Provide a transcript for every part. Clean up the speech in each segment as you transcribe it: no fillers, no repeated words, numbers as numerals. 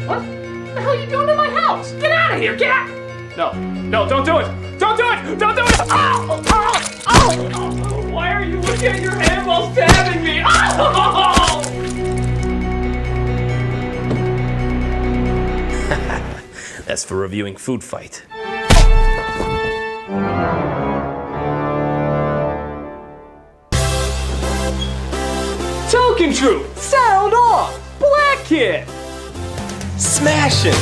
What the hell are you doing in my house? Get out of here! Get out! No, don't do it! Don't do it! Don't do it! Ow! Ow! Ow! Why are you looking at your hand while stabbing me? Ow! That's for reviewing Food Fight. Token Troop! Sound off! Black Kid! Smashing!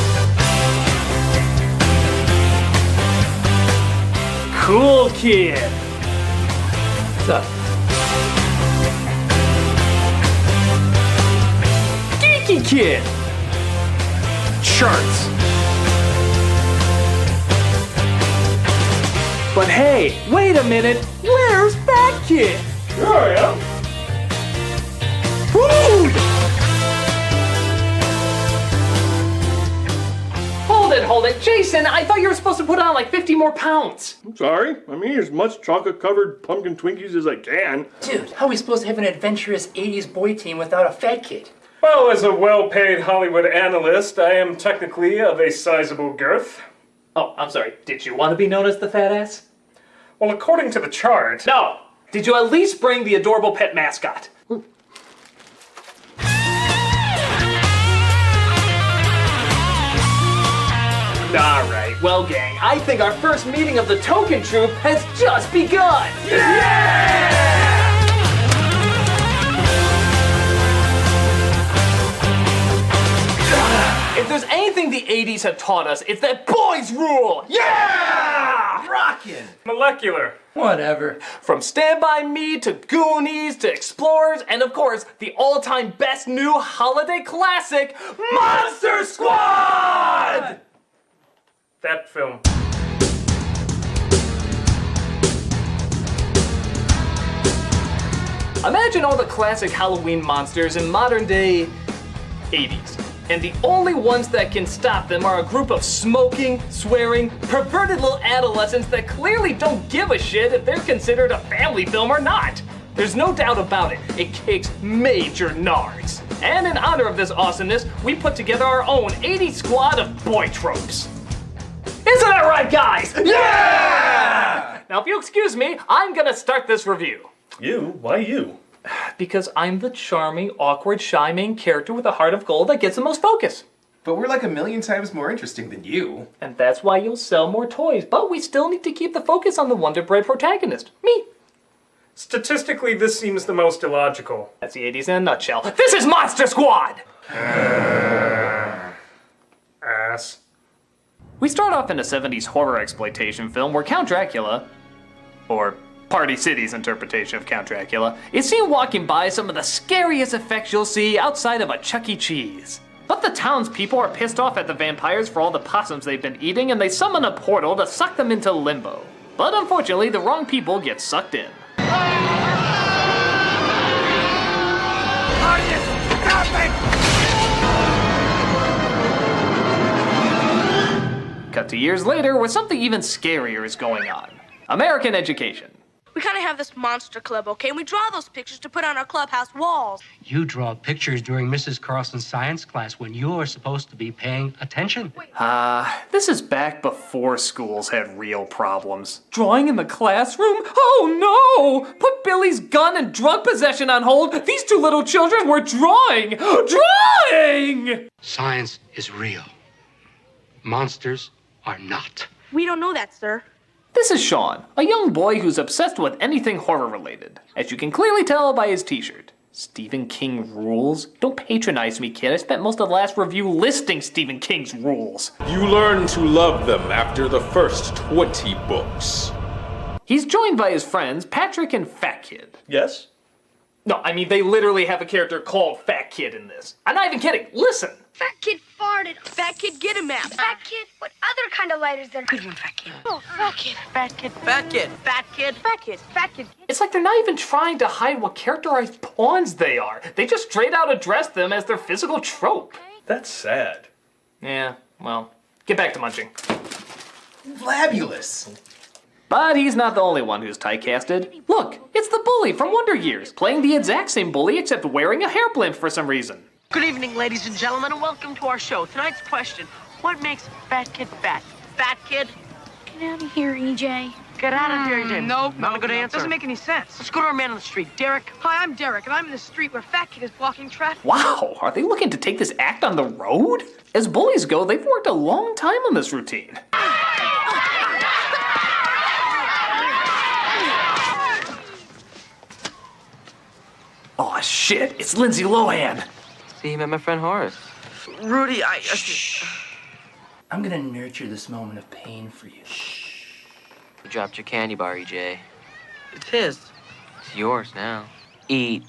Cool Kid! What's up? Geeky Kid! Charts! But hey, wait a minute! Where's Fat Kid? Here I am. Food! Hold it! Jason, I thought you were supposed to put on like 50 more pounds! I'm sorry. I'm eating as much chocolate-covered pumpkin Twinkies as I can. Dude, how are we supposed to have an adventurous 80s boy team without a fat kid? Well, as a well-paid Hollywood analyst, I am technically of a sizable girth. Oh, I'm sorry. Did you want to be known as the fat ass? Well, according to the chart... No! Did you at least bring the adorable pet mascot? Alright, well gang, I think our first meeting of the Token Troop has just begun! If there's anything the 80s have taught us, it's that boys rule! Yeah! Rockin'! Molecular. Whatever. From Stand By Me to Goonies to Explorers, and of course, the all-time best new holiday classic, Monster Squad! That film. Imagine all the classic Halloween monsters in modern day 80s. And the only ones that can stop them are a group of smoking, swearing, perverted little adolescents that clearly don't give a shit if they're considered a family film or not. There's no doubt about it, it kicks major nards. And in honor of this awesomeness, we put together our own 80s squad of boy tropes. Isn't that right, guys? Yeah! Now, if you'll excuse me, I'm gonna start this review. You? Why you? Because I'm the charming, awkward, shy main character with a heart of gold that gets the most focus. But we're like a million times more interesting than you. And that's why you'll sell more toys, but we still need to keep the focus on the Wonder Bread protagonist, me. Statistically, this seems the most illogical. That's the 80s in a nutshell. This is Monster Squad! Ass. We start off in a 70s horror exploitation film where Count Dracula, or Party City's interpretation of Count Dracula, is seen walking by some of the scariest effects you'll see outside of a Chuck E. Cheese. But the townspeople are pissed off at the vampires for all the possums they've been eating, and they summon a portal to suck them into limbo. But unfortunately, the wrong people get sucked in. Are you stopping? Cut to years later, where something even scarier is going on. American education. We kind of have this monster club, okay? And we draw those pictures to put on our clubhouse walls. You draw pictures during Mrs. Carlson's science class when you're supposed to be paying attention. This is back before schools had real problems. Drawing in the classroom? Oh no! Put Billy's gun and drug possession on hold. These two little children were drawing! Drawing! Science is real. Monsters are not. We don't know that, sir. This is Sean, a young boy who's obsessed with anything horror-related. As you can clearly tell by his t-shirt. Stephen King rules? Don't patronize me, kid. I spent most of the last review listing Stephen King's rules. You learn to love them after the first 20 books. He's joined by his friends, Patrick and Fat Kid. Yes? No, I mean, they literally have a character called Fat Kid in this. I'm not even kidding. Listen. Fat kid farted. Fat kid, get him out. Fat kid, what other kind of lighters there? Good one, fat kid. Oh, fat kid. Fat kid, fat kid, fat kid. Fat kid. Fat kid. It's like they're not even trying to hide what characterized pawns they are. They just straight out address them as their physical trope. That's sad. Yeah, well, get back to munching. Fabulous. But he's not the only one who's typecasted. Look, it's the the bully from Wonder Years, playing the exact same bully except wearing a hair blimp for some reason. Good evening, ladies and gentlemen, and welcome to our show. Tonight's question, what makes a fat kid fat? Fat kid? Get out of here, EJ. Get out of here, EJ. Nope. Not a good answer. Doesn't make any sense. Let's go to our man on the street, Derek. Hi, I'm Derek, and I'm in the street where Fat Kid is blocking traffic. Wow, are they looking to take this act on the road? As bullies go, they've worked a long time on this routine. Oh shit, it's Lindsay Lohan. See, you met my friend Horace. Rudy, I'm gonna nurture this moment of pain for you. You dropped your candy bar, EJ. It's his. It's yours now. Eat.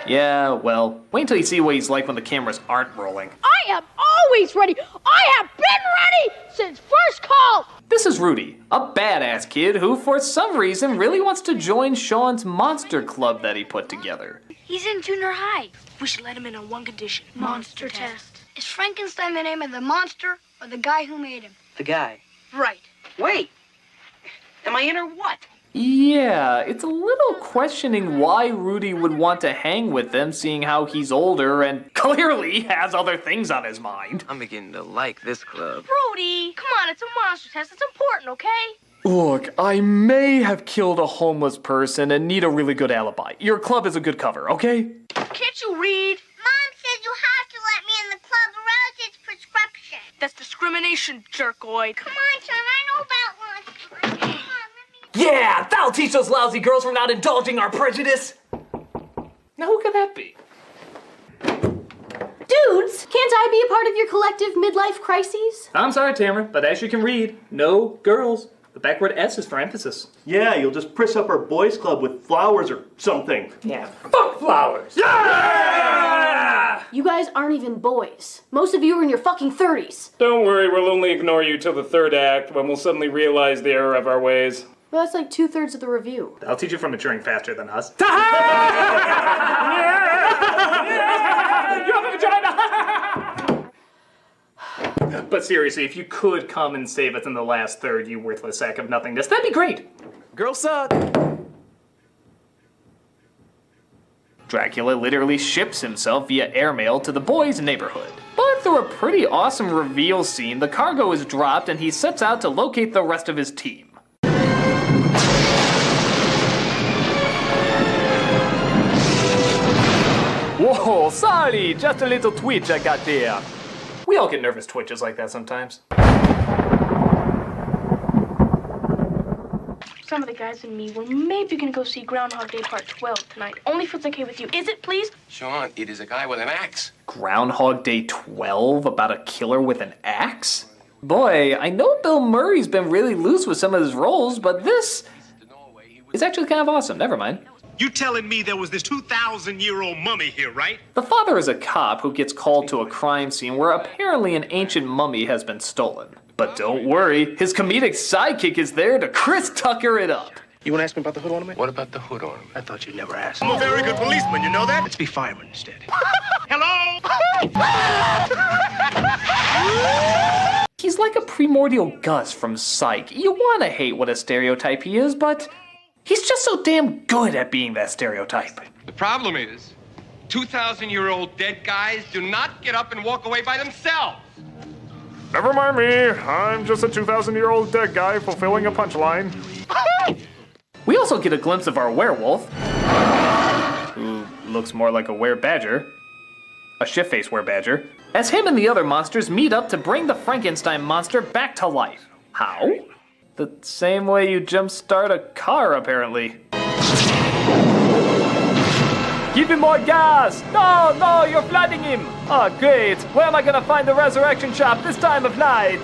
Yeah, well, wait until you see what he's like when the cameras aren't rolling. I am always ready. I have been ready since first call. This is Rudy, a badass kid who, for some reason, really wants to join Sean's monster club that he put together. He's in junior high. We should let him in on one condition. Monster test. Is Frankenstein the name of the monster or the guy who made him? The guy. Right. Wait. Am I in or what? Yeah, it's a little questioning why Rudy would want to hang with them, seeing how he's older and clearly has other things on his mind. I'm beginning to like this club. Rudy, come on, it's a monster test. It's important, okay? Look, I may have killed a homeless person and need a really good alibi. Your club is a good cover, okay? Can't you read? Mom says you have to let me in the club or else it's prescription. That's discrimination, jerkoid. Come on, son, I know about lunch. Come on, let me... Yeah, that'll teach those lousy girls we're not indulging our prejudice. Now who could that be? Dudes, can't I be a part of your collective midlife crises? I'm sorry, Tamara, but as you can read, no girls. The backward S is for emphasis. Yeah, you'll just priss up our boys' club with flowers or something. Yeah, fuck flowers. Yeah! You guys aren't even boys. Most of you are in your fucking 30s. Don't worry, we'll only ignore you till the third act when we'll suddenly realize the error of our ways. Well, that's like 2/3 of the review. I'll teach you from maturing faster than us. You have a vagina! But seriously, if you could come and save us in the last third, you worthless sack of nothingness, that'd be great! Girls suck. Dracula literally ships himself via airmail to the boys' neighborhood. But through a pretty awesome reveal scene, the cargo is dropped and he sets out to locate the rest of his team. Whoa, sorry, just a little twitch I got there. We all get nervous twitches like that sometimes. Some of the guys and me were maybe gonna go see Groundhog Day Part 12 tonight. Only if it's okay with you. Is it, please? Sean, it is a guy with an axe. Groundhog Day 12 about a killer with an axe? Boy, I know Bill Murray's been really loose with some of his roles, but this is actually kind of awesome. Never mind. You telling me there was this 2,000-year-old mummy here, right? The father is a cop who gets called to a crime scene where apparently an ancient mummy has been stolen. But don't worry, his comedic sidekick is there to Chris Tucker it up. You want to ask me about the hood ornament? What about the hood ornament? I thought you'd never ask. I'm a very good policeman, you know that? Let's be firemen instead. Hello? He's like a primordial Gus from Psych. You want to hate what a stereotype he is, but he's just so damn good at being that stereotype. The problem is, 2,000-year-old dead guys do not get up and walk away by themselves. Never mind me. I'm just a 2,000-year-old dead guy fulfilling a punchline. We also get a glimpse of our werewolf, who looks more like a were-badger, a shift-face were-badger, as him and the other monsters meet up to bring the Frankenstein monster back to life. How? The same way you jumpstart a car, apparently. Give him more gas! No, no, you're flooding him! Oh, great. Where am I gonna find the resurrection shop this time of night?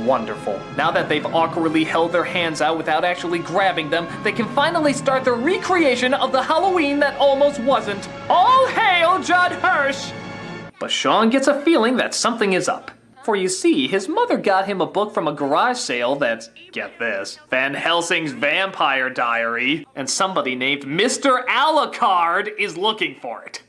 Wonderful. Now that they've awkwardly held their hands out without actually grabbing them, they can finally start the recreation of the Halloween that almost wasn't. All hail Judd Hirsch! But Sean gets a feeling that something is up. For you see, his mother got him a book from a garage sale that's, get this, Van Helsing's Vampire Diary, and somebody named Mr. Alucard is looking for it.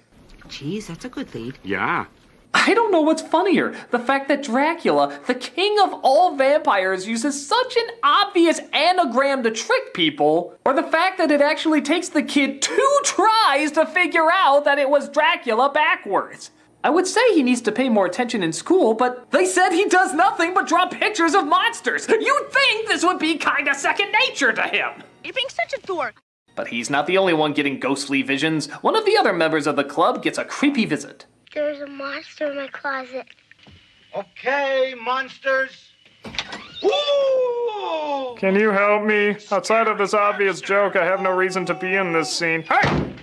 Geez, that's a good lead. Yeah. I don't know what's funnier, the fact that Dracula, the king of all vampires, uses such an obvious anagram to trick people, or the fact that it actually takes the kid 2 tries to figure out that it was Dracula backwards. I would say he needs to pay more attention in school, but they said he does nothing but draw pictures of monsters. You'd think this would be kinda second nature to him. You're being such a dork. But he's not the only one getting ghostly visions. One of the other members of the club gets a creepy visit. There's a monster in my closet. Okay, monsters. Can you help me? Outside of this obvious joke, I have no reason to be in this scene. Hey!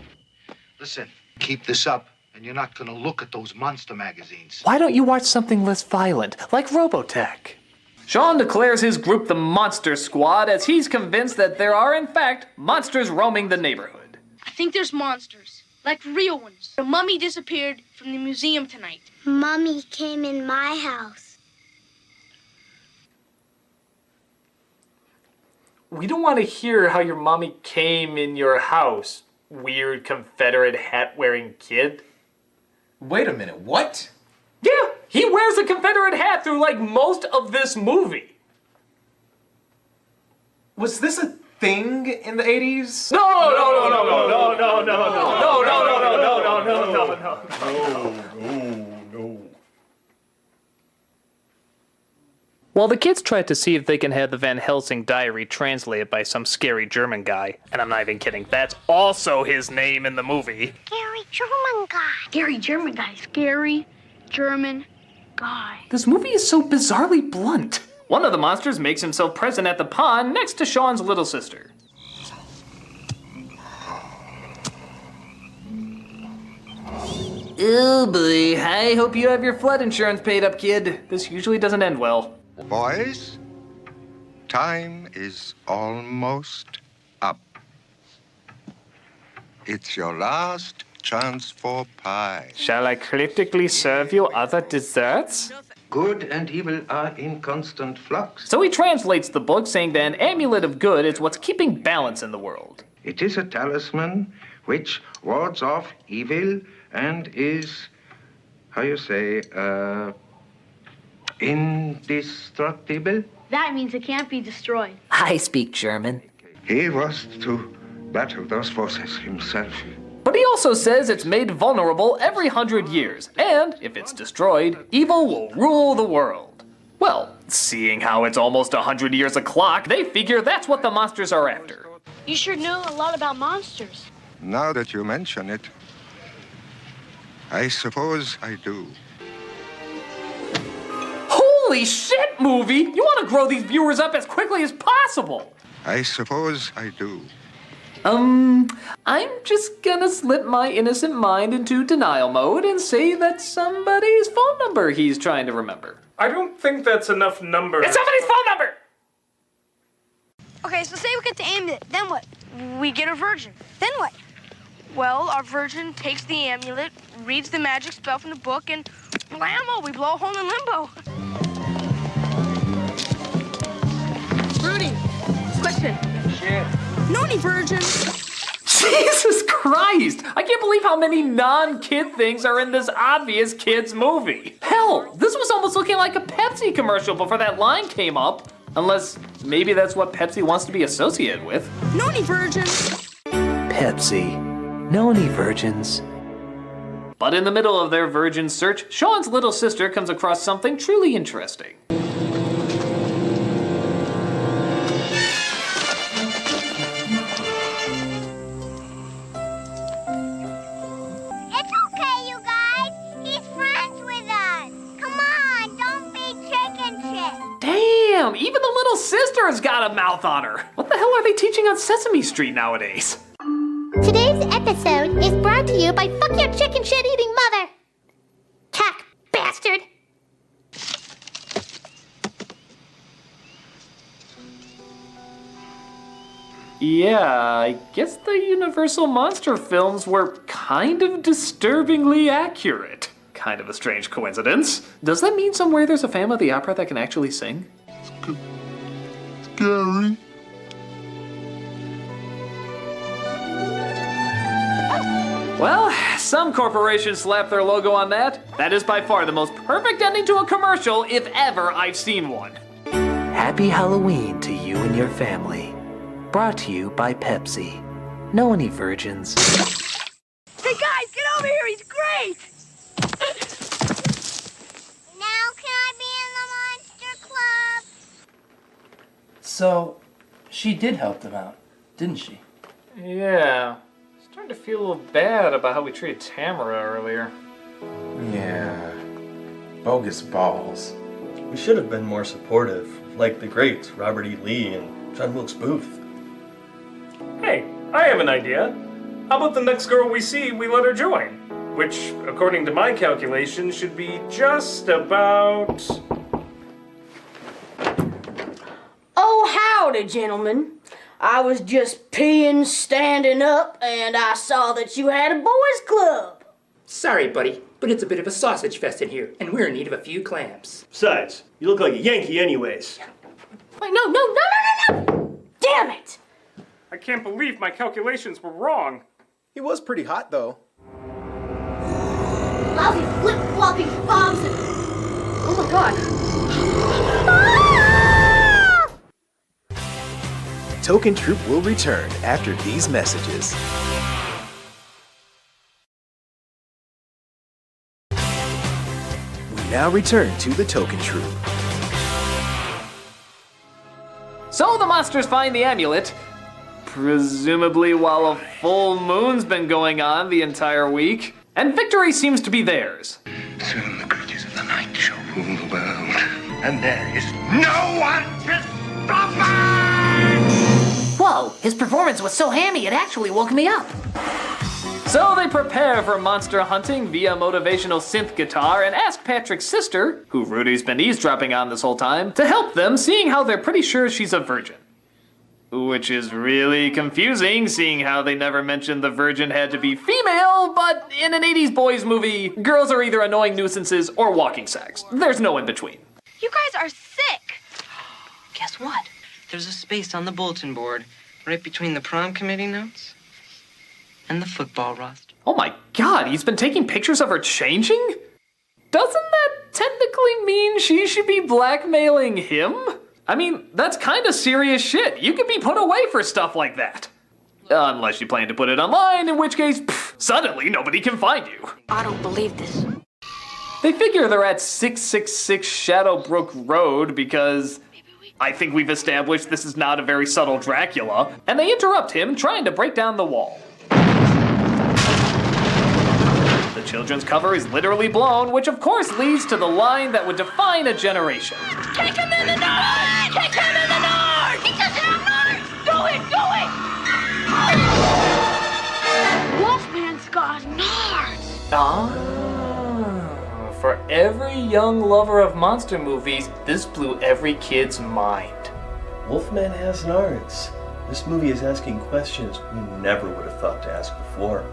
Listen, keep this up, and you're not gonna look at those monster magazines. Why don't you watch something less violent, like Robotech? Sean declares his group the Monster Squad as he's convinced that there are, in fact, monsters roaming the neighborhood. I think there's monsters, like real ones. The mummy disappeared from the museum tonight. Mummy came in my house. We don't want to hear how your mommy came in your house, weird Confederate hat-wearing kid. Wait a minute, what? Yeah, he wears a Confederate hat through like most of this movie. Was this a thing in the 80s? No. While the kids tried to see if they can have the Van Helsing diary translated by some scary German guy, and I'm not even kidding, that's also his name in the movie. Scary German guy. Scary German guy. Scary German guy. This movie is so bizarrely blunt. One of the monsters makes himself present at the pond next to Sean's little sister. Oh boy, I hope you have your flood insurance paid up, kid. This usually doesn't end well. Boys, time is almost up. It's your last chance for pie. Shall I critically serve you other desserts? Good and evil are in constant flux. So he translates the book, saying that an amulet of good is what's keeping balance in the world. It is a talisman which wards off evil and is, how you say, indestructible. That means it can't be destroyed. I speak German. He was to battle those forces himself. But he also says it's made vulnerable every 100 years, and if it's destroyed, evil will rule the world. Well, seeing how it's almost 100 years a clock, they figure that's what the monsters are after. You sure know a lot about monsters. Now that you mention it, I suppose I do. Holy shit, movie! You want to grow these viewers up as quickly as possible! I suppose I do. I'm just gonna slip my innocent mind into denial mode and say that's somebody's phone number he's trying to remember. I don't think that's enough numbers. It's somebody's phone number! Okay, so say we get the amulet, then what? We get a virgin. Then what? Well, our virgin takes the amulet, reads the magic spell from the book, and blammo, we blow a hole in limbo. Rudy, question. Shit. Noni virgin. Jesus Christ! I can't believe how many non-kid things are in this obvious kid's movie. Hell, this was almost looking like a Pepsi commercial before that line came up. Unless, maybe that's what Pepsi wants to be associated with. Noni virgin. Pepsi. Noni virgins. But in the middle of their virgin search, Sean's little sister comes across something truly interesting. It's okay, you guys. He's friends with us. Come on, don't be chicken shit. Damn, even the little sister has got a mouth on her. What the hell are they teaching on Sesame Street nowadays? Today's episode is brought to you by Fuck Your Chicken Shit Eating Mother. Cack bastard. Yeah, I guess the Universal Monster films were kind of disturbingly accurate. Kind of a strange coincidence. Does that mean somewhere there's a Phantom of the Opera that can actually sing? Scary. Well, some corporations slap their logo on that. That is by far the most perfect ending to a commercial, if ever I've seen one. Happy Halloween to you and your family. Brought to you by Pepsi. Know any virgins? Hey guys, get over here, he's great! Now can I be in the Monster Club? So, she did help them out, didn't she? Yeah. Starting to feel a little bad about how we treated Tamara earlier. Yeah. Bogus balls. We should have been more supportive, like the great Robert E. Lee and John Wilkes Booth. Hey, I have an idea. How about the next girl we see, we let her join? Which, according to my calculations, should be just about... Oh, howdy, gentlemen. I was just peeing, standing up, and I saw that you had a boys' club. Sorry, buddy, but it's a bit of a sausage fest in here, and we're in need of a few clamps. Besides, you look like a Yankee anyways. Wait, no! Damn it! I can't believe my calculations were wrong. He was pretty hot, though. Lousy flip-flopping bombs and... Oh my god. Token Troop will return after these messages. We now return to the Token Troop. So the monsters find the amulet, presumably while a full moon's been going on the entire week, and victory seems to be theirs. Soon the creatures of the night shall rule the world, and there is no one to stop us! Whoa, his performance was so hammy it actually woke me up. So they prepare for monster hunting via motivational synth guitar and ask Patrick's sister, who Rudy's been eavesdropping on this whole time, to help them, seeing how they're pretty sure she's a virgin. Which is really confusing, seeing how they never mentioned the virgin had to be female, but in an 80s boys movie, girls are either annoying nuisances or walking sacks. There's no in between. You guys are sick. Guess what? There's a space on the bulletin board, right between the prom committee notes and the football roster. Oh my god, he's been taking pictures of her changing? Doesn't that technically mean she should be blackmailing him? I mean, that's kind of serious shit. You can be put away for stuff like that. Unless you plan to put it online, in which case, suddenly nobody can find you. I don't believe this. They figure they're at 666 Shadowbrook Road because I think we've established this is not a very subtle Dracula, and they interrupt him trying to break down the wall. The children's cover is literally blown, which of course leads to the line that would define a generation. Kick him in the north! Kick him in the north! He doesn't have north! Go it! Wolfman's got nards! Ah, for every young lover of monster movies, this blew every kid's mind. Wolfman has nards. This movie is asking questions we never would have thought to ask before.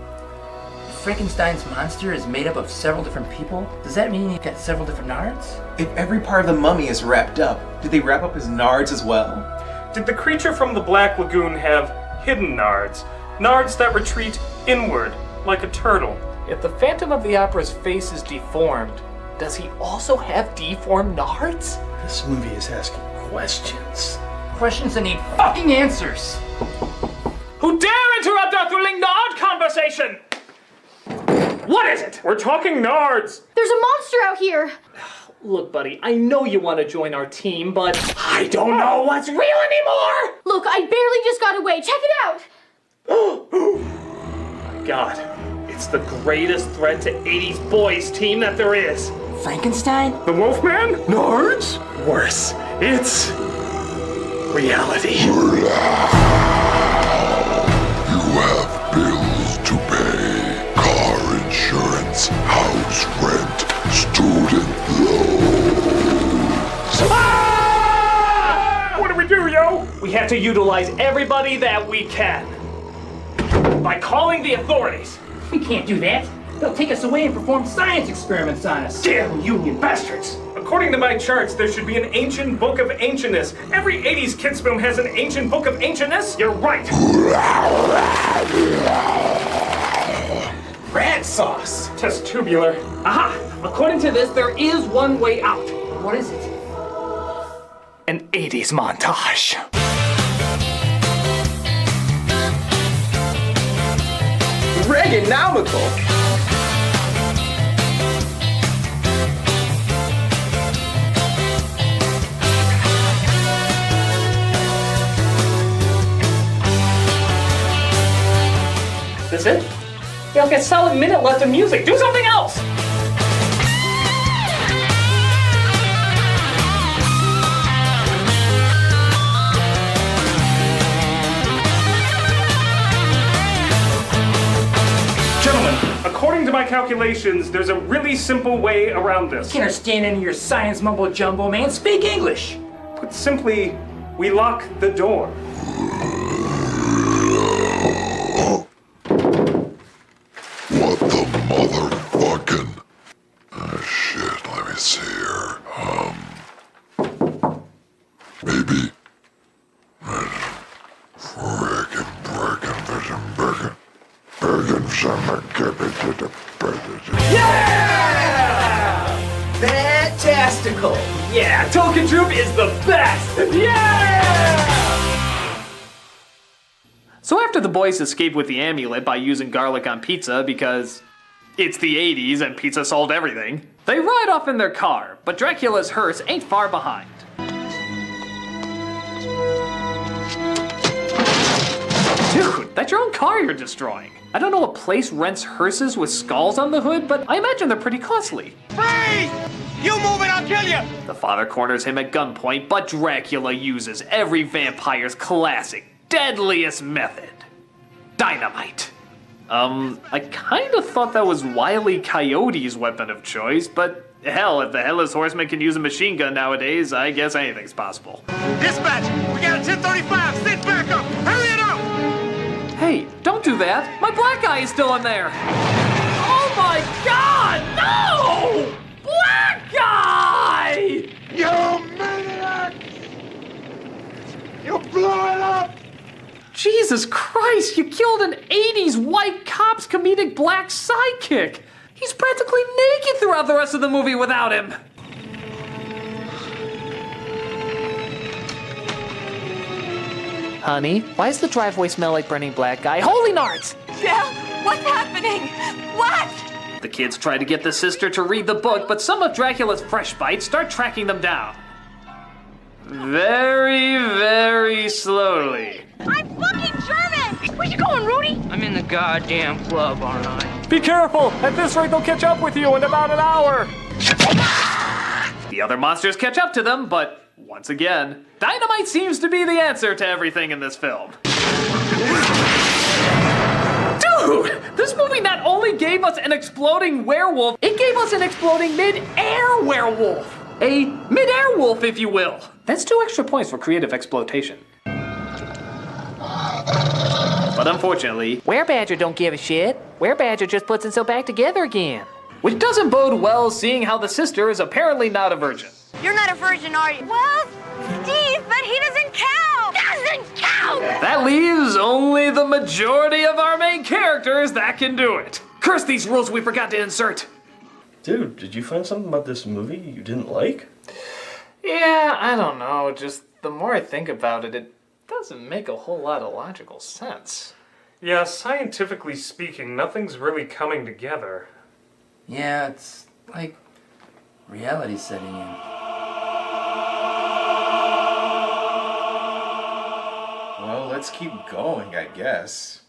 Frankenstein's monster is made up of several different people? Does that mean he's got several different nards? If every part of the mummy is wrapped up, did they wrap up his nards as well? Did the creature from the Black Lagoon have hidden nards? Nards that retreat inward, like a turtle. If the Phantom of the Opera's face is deformed, does he also have deformed nards? This movie is asking questions. Questions that need fucking answers! Who dare interrupt our thrilling nard conversation? What is it? We're talking nards! There's a monster out here! Look, buddy, I know you want to join our team, but I don't know what's real anymore! Look, I barely just got away. Check it out! Oh my god. It's the greatest threat to 80s boys team that there is. Frankenstein? The Wolfman? Nards? Worse. It's reality. You have bills to pay. Car insurance, house rent, student loans. Ah! What do we do, yo? We have to utilize everybody that we can. By calling the authorities. We can't do that. They'll take us away and perform science experiments on us. Damn union bastards! According to my charts, there should be an ancient book of ancientness. Every 80s kids film has an ancient book of ancientness. You're right. rat sauce. Testubular. Aha! According to this, there is one way out. What is it? An 80s montage. Reaganomical. That's it? We have got a solid minute left of music. Do something else! According to my calculations, there's a really simple way around this. Can't understand any of your science mumbo jumbo, man. Speak English. Put simply, we lock the door. What the motherfucking... shit, let me see here. Maybe... Yeah! Fantastical. Yeah, Token Troop is the best! Yeah! So after the boys escape with the amulet by using garlic on pizza because it's the 80s and pizza solved everything, they ride off in their car, but Dracula's hearse ain't far behind. Dude, that's your own car you're destroying. I don't know what place rents hearses with skulls on the hood, but I imagine they're pretty costly. Freeze! You move it, I'll kill you! The father corners him at gunpoint, but Dracula uses every vampire's classic, deadliest method. Dynamite. I kinda thought that was Wile E. Coyote's weapon of choice, but hell, if the Headless Horseman can use a machine gun nowadays, I guess anything's possible. Dispatch, we got a 1035, sit back up, hurry it up! Hey, don't do that! My black guy is still in there! Oh my god, no! Black guy! You maniac! You blew it up! Jesus Christ, you killed an 80s white cop's comedic black sidekick! He's practically naked throughout the rest of the movie without him! Honey, why does the driveway smell like burning black guy? Holy nards! Dell, what's happening? What? The kids try to get the sister to read the book, but some of Dracula's fresh bites start tracking them down. Very, very slowly. I'm fucking German! Where you going, Rudy? I'm in the goddamn club, aren't I? Be careful! At this rate, they'll catch up with you in about an hour! The other monsters catch up to them, but once again, dynamite seems to be the answer to everything in this film. Dude! This movie not only gave us an exploding werewolf, it gave us an exploding mid-air werewolf! A mid-air wolf, if you will. That's 2 extra points for creative exploitation. But unfortunately, Werebadger don't give a shit. Werebadger just puts himself back together again. which doesn't bode well seeing how the sister is apparently not a virgin. You're not a virgin, are you? Well, Steve, but he doesn't count! Doesn't count! That leaves only the majority of our main characters that can do it. Curse these rules we forgot to insert. Dude, did you find something about this movie you didn't like? Yeah, I don't know. Just the more I think about it, it doesn't make a whole lot of logical sense. Yeah, scientifically speaking, nothing's really coming together. Yeah, it's like reality setting in. Well, let's keep going, I guess.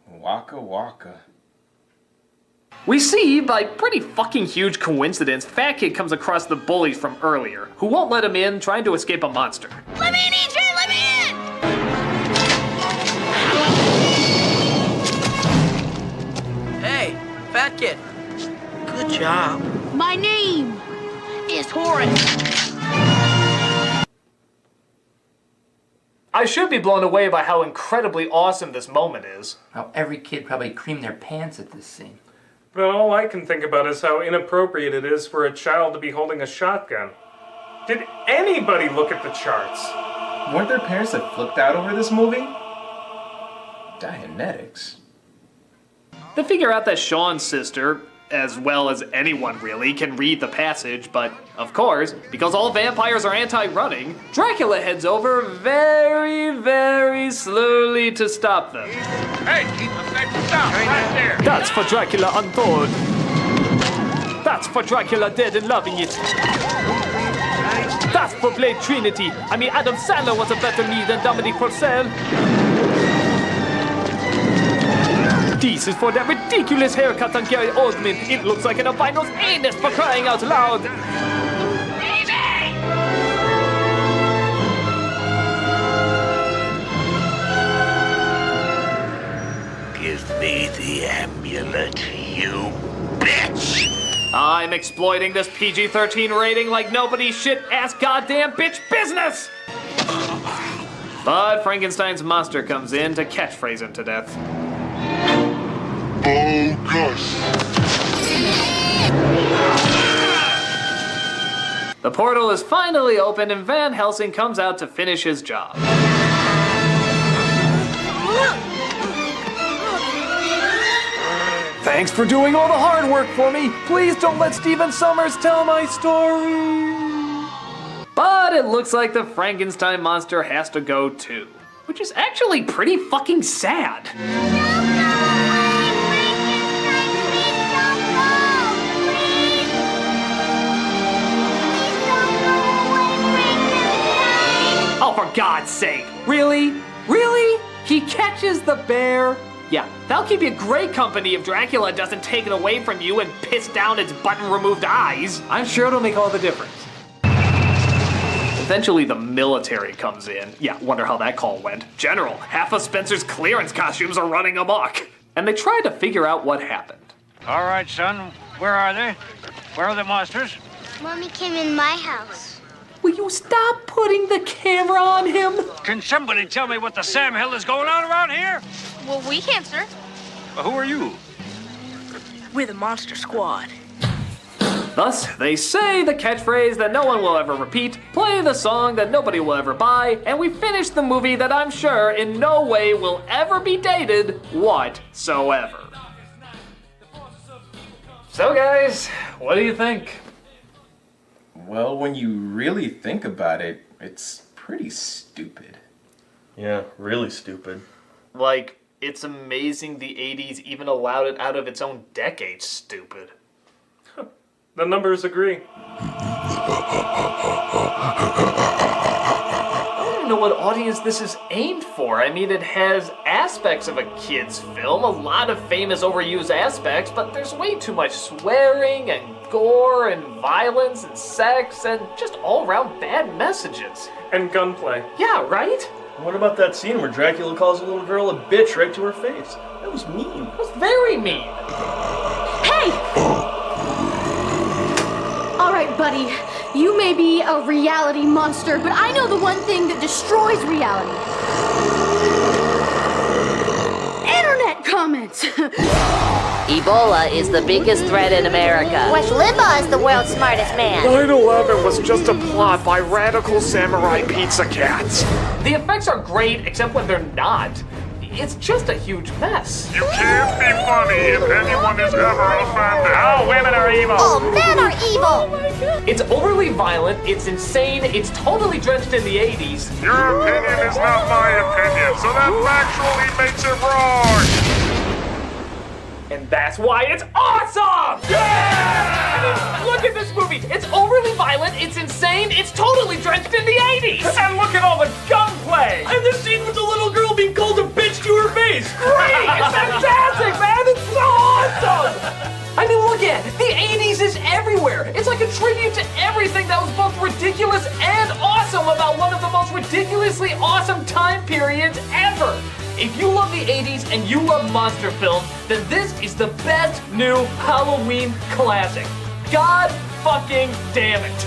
Waka waka. We see, by pretty fucking huge coincidence, Fat Kid comes across the bullies from earlier, who won't let him in, trying to escape a monster. Let me in, EJ! Let me in! Hey, Fat Kid. Good job. My name is Horace. I should be blown away by how incredibly awesome this moment is. How every kid probably creamed their pants at this scene. But all I can think about is how inappropriate it is for a child to be holding a shotgun. Did anybody look at the charts? Weren't their parents that flipped out over this movie? Dianetics. They figure out that Sean's sister, as well as anyone really, can read the passage, but of course, because all vampires are anti-running, Dracula heads over very, very slowly to stop them. Hey, keep the fence down, right there. That's for Dracula untold. That's for Dracula dead and loving it. That's for Blade Trinity. I mean, Adam Sandler was a better me than Dominic Purcell. This is for that ridiculous haircut on Gary Oldman. It looks like an albino's anus, for crying out loud. Give me the amulet, you bitch! I'm exploiting this PG-13 rating like nobody's shit-ass goddamn bitch business! But Frankenstein's monster comes in to catchphrase him to death. Bogus. The portal is finally open and Van Helsing comes out to finish his job. Thanks for doing all the hard work for me. Please don't let Stephen Sommers tell my story. But it looks like the Frankenstein monster has to go too, which is actually pretty fucking sad. Oh, for God's sake. Really? Really? He catches the bear? Yeah, that'll keep you great company if Dracula doesn't take it away from you and piss down its button-removed eyes. I'm sure it'll make all the difference. Eventually the military comes in. Yeah, wonder how that call went. General, half of Spencer's clearance costumes are running amok. And they try to figure out what happened. All right, son, where are they? Where are the monsters? Mommy came in my house. Will you stop putting the camera on him? Can somebody tell me what the Sam Hill is going on around here? Well, we can't, sir. Who are you? We're the Monster Squad. Thus, they say the catchphrase that no one will ever repeat, play the song that nobody will ever buy, and we finish the movie that I'm sure in no way will ever be dated whatsoever. So guys, what do you think? Well, when you really think about it, it's pretty stupid. Yeah, really stupid. Like, it's amazing the 80s even allowed it out of its own decade, stupid. The numbers agree. I don't even know what audience this is aimed for. I mean, it has aspects of a kid's film, a lot of famous overused aspects, but there's way too much swearing and gore and violence and sex and just all-around bad messages. And gunplay. Yeah, right? What about that scene where Dracula calls a little girl a bitch right to her face? That was mean. That was very mean. Hey! All right, buddy. You may be a reality monster, but I know the one thing that destroys reality. Internet comments! Ebola is the biggest threat in America. Rush Limbaugh is the world's smartest man. 9/11 was just a plot by radical samurai pizza cats. The effects are great, except when they're not. It's just a huge mess. You can't be funny if anyone is ever offended. Oh, women are evil. Oh, men are evil. It's overly violent, it's insane, it's totally drenched in the 80s. Your opinion is not my opinion, so that factually makes it wrong. And that's why it's awesome! Yeah! I mean, look at this movie. It's overly violent, it's insane, it's totally drenched in the 80s! And look at all the gunplay! And the scene with the little girl being called a bitch to her face! Great! It's fantastic, man! It's so awesome! I mean, look at it. The 80s is everywhere. It's like a tribute to everything that was both ridiculous and awesome about one of the most ridiculously awesome time periods ever. If you love the 80s and you love monster films, then this is the best new Halloween classic. God fucking damn it.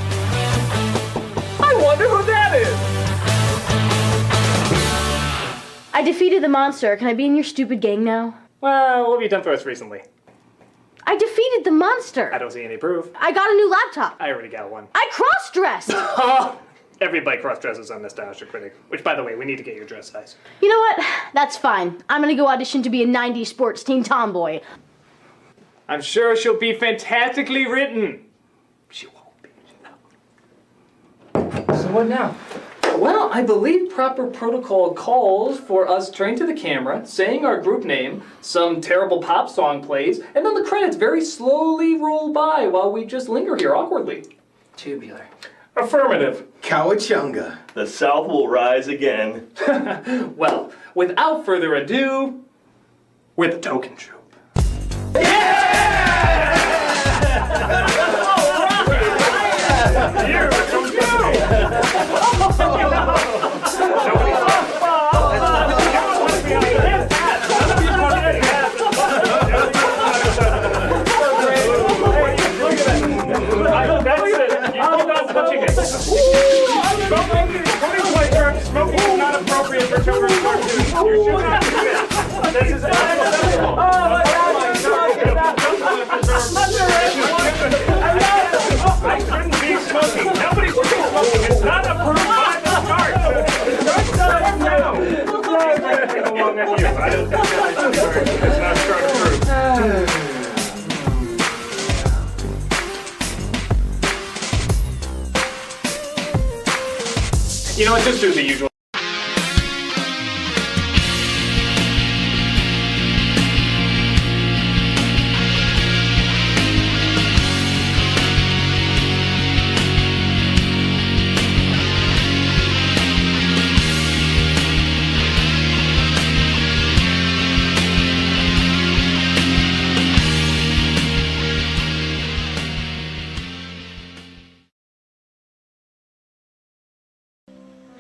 I wonder who that is. I defeated the monster. Can I be in your stupid gang now? Well, what have you done for us recently? I defeated the monster. I don't see any proof. I got a new laptop. I already got one. I cross-dressed. Everybody cross-dresses on Nostalgia Critic, which, by the way, we need to get your dress size. You know what? That's fine. I'm gonna go audition to be a 90s sports team tomboy. I'm sure she'll be fantastically written. She won't be. No. So what now? Well, I believe proper protocol calls for us turning to the camera, saying our group name, some terrible pop song plays, and then the credits very slowly roll by while we just linger here awkwardly. Tubular. Affirmative. Cowachunga. The South will rise again. Well, without further ado, we're the Token Troop. Smoking is not appropriate for children's cartoons. You should not do this. This is unacceptable. I shouldn't be smoking. Nobody should be smoking. It's not approved by the chart. No. Everything along with you. I don't think that it's not chart approved. You know what? Just do the usual.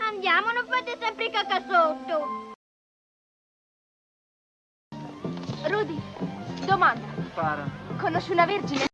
Andiamo, non fate sempre cacasotto. Rudy, domanda. Spara. Conosci una vergine?